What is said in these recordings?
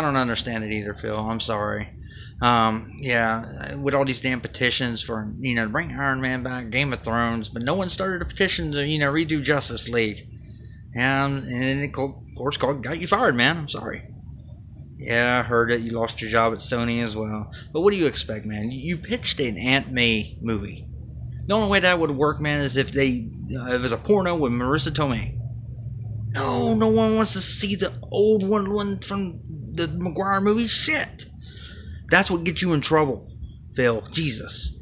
don't understand it either, Phil. I'm sorry. Yeah, with all these damn petitions for, to bring Iron Man back, Game of Thrones, but no one started a petition to, redo Justice League. And it, of course, got you fired, man. I'm sorry. Yeah, I heard it. You lost your job at Sony as well. But what do you expect, man? You pitched an Aunt May movie. The only way that would work, man, is if it was a porno with Marissa Tomei. No one wants to see the old one from the Maguire movie. Shit. That's what gets you in trouble, Phil. Jesus.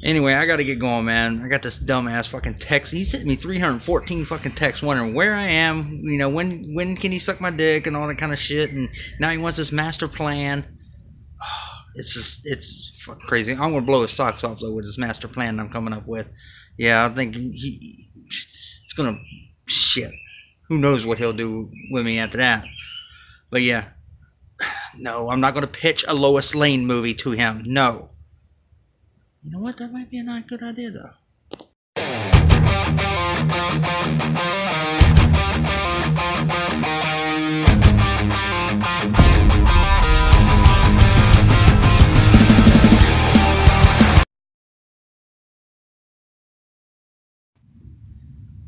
Anyway, I gotta get going, man. I got this dumbass fucking text. He sent me 314 fucking texts wondering where I am, when can he suck my dick and all that kind of shit. And now he wants this master plan. It's fucking crazy. I'm gonna blow his socks off, though, with this master plan I'm coming up with. Yeah, I think it's gonna... Shit. Who knows what he'll do with me after that. But yeah. No, I'm not going to pitch a Lois Lane movie to him. No. You know what? That might be a not good idea, though.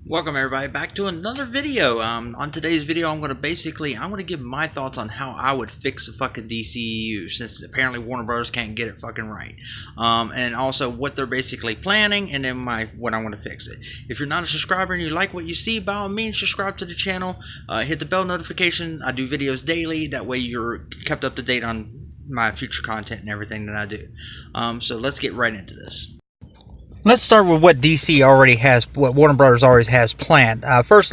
Welcome everybody back to another video. On today's video, I'm going to give my thoughts on how I would fix the fucking DCEU, since apparently Warner Bros. Can't get it fucking right. And also what they're basically planning, and then what I want to fix it. If you're not a subscriber and you like what you see, by all means subscribe to the channel. Hit the bell notification. I do videos daily. That way you're kept up to date on my future content and everything that I do. So let's get right into this. Let's start with what DC already has, what Warner Brothers already has planned. First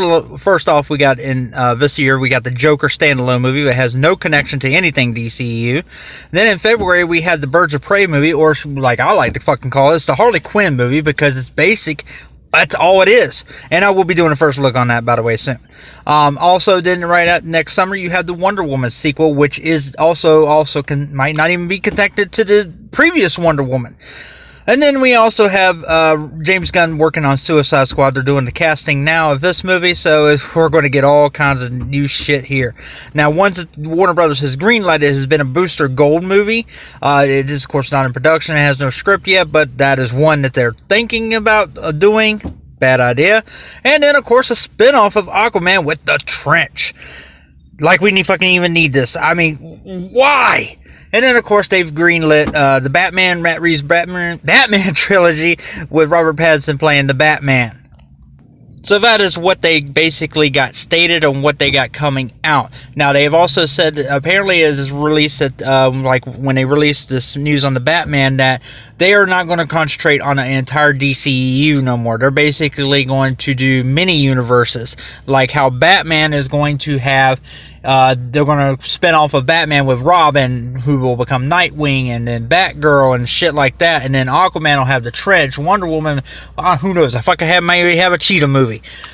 off, we got in this year, we got the Joker standalone movie that has no connection to anything DCEU. Then in February, we had the Birds of Prey movie, or like I like to fucking call it, it's the Harley Quinn movie, because it's basic. That's all it is. And I will be doing a first look on that, by the way, soon. Also, then right at next summer, you have the Wonder Woman sequel, which is might not even be connected to the previous Wonder Woman. And then we also have James Gunn working on Suicide Squad. They're doing the casting now of this movie, so we're going to get all kinds of new shit here. Now, once Warner Brothers has greenlighted, it has been a Booster Gold movie. It is, of course, not in production. It has no script yet, but that is one that they're thinking about doing. Bad idea. And then, of course, a spin-off of Aquaman with The Trench. Like we even need this. I mean, why? And then, of course, they've greenlit the Matt Reeves Batman trilogy with Robert Pattinson playing the Batman. So that is what they basically got stated on what they got coming out. Now, they have also said, apparently it is released at, like when they released this news on the Batman, that they are not going to concentrate on an entire DCEU no more. They're basically going to do mini universes, like how Batman is going to have, they're going to spin off of Batman with Robin, who will become Nightwing, and then Batgirl and shit like that. And then Aquaman will have the Trench. Wonder Woman, who knows? If I could maybe have a Cheetah movie.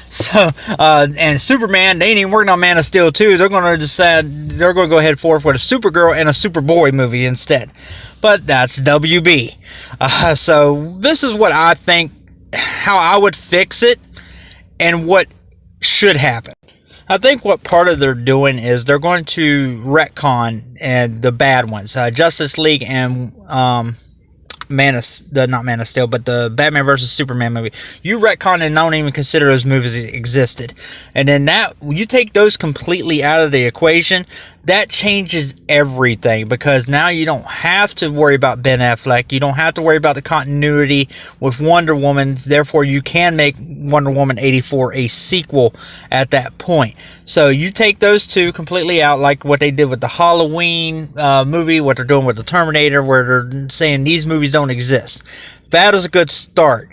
So, and Superman, they ain't even working on Man of Steel 2. They're going to decide, they're going to go ahead forth with a Supergirl and a Superboy movie instead. But that's WB. So this is what I think, how I would fix it, and what should happen. I think what part of they're doing is they're going to retcon the bad ones, Justice League and not Man of Steel, but the Batman vs Superman movie. You retcon and don't even consider those movies existed, and then you take those completely out of the equation. That changes everything, because now you don't have to worry about Ben Affleck. You don't have to worry about the continuity with Wonder Woman. Therefore, you can make Wonder Woman 84 a sequel at that point. So you take those two completely out, like what they did with the Halloween movie, what they're doing with the Terminator, where they're saying these movies don't exist. That is a good start.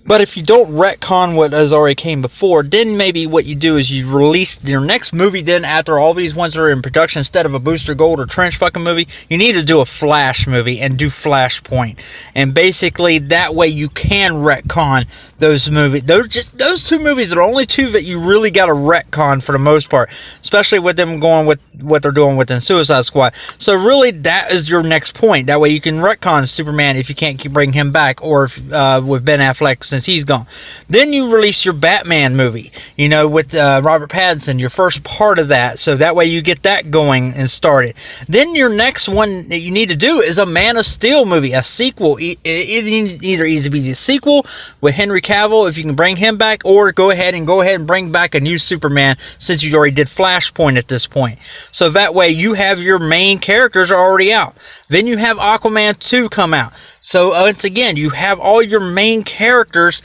But if you don't retcon what has already came before, then maybe what you do is you release your next movie then after all these ones are in production. Instead of a Booster Gold or Trench fucking movie, you need to do a Flash movie and do Flashpoint. And basically that way you can retcon those movies. Those two movies are the only two that you really got to retcon for the most part. Especially with them going with what they're doing within Suicide Squad. So really that is your next point. That way you can retcon Superman if you can't bring him back, or if, with Ben Affleck's since he's gone. Then you release your Batman movie, you know, with Robert Pattinson, your first part of that, so that way you get that going and started. Then your next one that you need to do is a Man of Steel movie, a sequel. It either needs to be a sequel with Henry Cavill, if you can bring him back, or go ahead and bring back a new Superman, since you already did Flashpoint at this point. So that way you have your main characters are already out. Then you have Aquaman 2 come out. So once again, you have all your main characters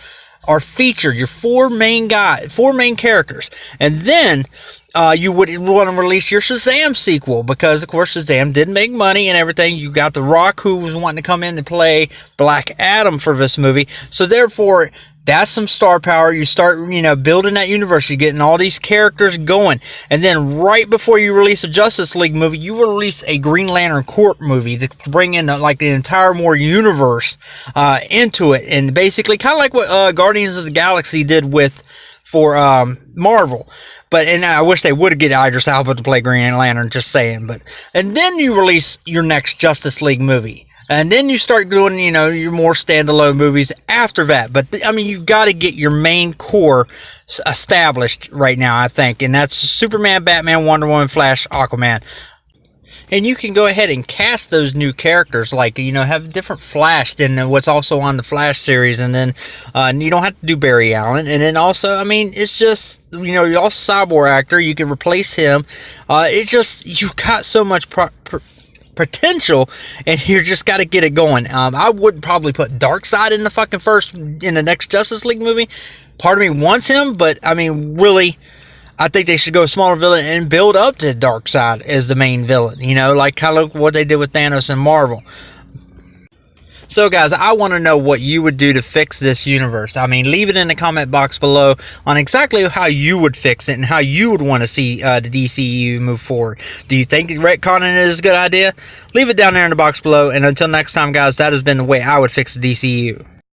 are featured, your four main characters. And then you would want to release your Shazam sequel, because of course Shazam did make money and everything. You got The Rock, who was wanting to come in and play Black Adam for this movie. So therefore, that's some star power. You start, you know, building that universe. You're getting all these characters going. And then right before you release a Justice League movie, you will release a Green Lantern Corps movie to bring in like the entire more universe into it. And basically kind of like what Guardians of the Galaxy did for Marvel. And I wish they would get Idris Elba to play Green Lantern, just saying. And then you release your next Justice League movie. And then you start doing, you know, your more standalone movies after that. But, I mean, you've got to get your main core established right now, I think. And that's Superman, Batman, Wonder Woman, Flash, Aquaman. And you can go ahead and cast those new characters, like, you know, have different Flash than what's also on the Flash series. And then you don't have to do Barry Allen. And then also, I mean, it's just, you know, you're also Cyborg actor. You can replace him. It's just, you've got so much potential, and you just got to get it going. I would probably put Darkseid in the next Justice League movie. Part of me wants him, but I mean, really, I think they should go smaller villain and build up to Darkseid as the main villain. You know, like kind of what they did with Thanos and Marvel. So guys, I want to know what you would do to fix this universe. I mean, leave it in the comment box below on exactly how you would fix it and how you would want to see the DCEU move forward. Do you think retconning is a good idea? Leave it down there in the box below. And until next time, guys, that has been the way I would fix the DCEU.